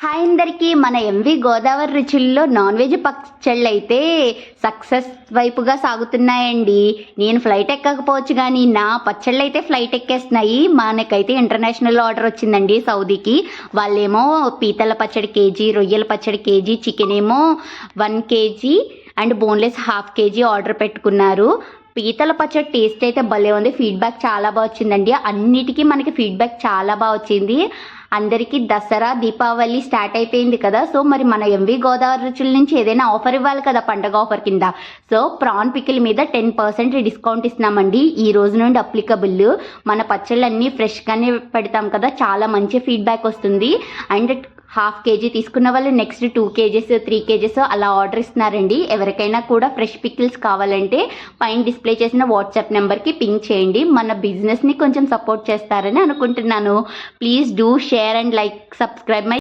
Hi అందరికీ, మన MV Godavari రుచుల్లో non veg పచ్చళ్ళు అయితే సక్సెస్ వైపుగా సాగుతున్నాయండి. నేను ఫ్లైట్ ఎక్కకపోవచ్చు కానీ నా పచ్చళ్ళు అయితే ఫ్లైట్ ఎక్కేస్తున్నాయి. మనకైతే ఇంటర్నేషనల్ ఆర్డర్ వచ్చిందండి సౌదీకి. వాళ్ళేమో పీతల పచ్చడి కేజీ, రొయ్యల పచ్చడి కేజీ, చికెన్ ఏమో 1 KG and boneless ½ KG order పెట్టుకున్నారు. పీతల పచ్చడి టేస్ట్ అయితే భలే ఉంది. ఫీడ్బ్యాక్ చాలా బాగా వచ్చిందండి. అన్నిటికీ మనకి ఫీడ్బ్యాక్ చాలా బాగా వచ్చింది. అందరికీ దసరా, దీపావళి స్టార్ట్ అయిపోయింది కదా. సో మరి మన ఎంవి గోదావరి రుచుల నుంచి ఏదైనా ఆఫర్ ఇవ్వాలి కదా పండగ ఆఫర్ కింద. సో ప్రాన్ పికిల్ మీద 10% డిస్కౌంట్ ఇస్తున్నామండి ఈ రోజు నుండి అప్లికబుల్. మన పచ్చళ్ళన్నీ ఫ్రెష్గానే పెడతాం కదా, చాలా మంచి ఫీడ్బ్యాక్ వస్తుంది. అండ్ ½ కేజీ తీసుకున్న వాళ్ళు నెక్స్ట్ 2 కేజెస్ 3 కేజెస్ అలా ఆర్డర్ ఇస్తున్నారండి. ఎవరికైనా కూడా ఫ్రెష్ పికిల్స్ కావాలంటే పైన డిస్ప్లే చేసిన వాట్సాప్ నెంబర్కి పింక్ చేయండి. మన బిజినెస్ని కొంచెం సపోర్ట్ చేస్తారని అనుకుంటున్నాను. Please do share and like, subscribe my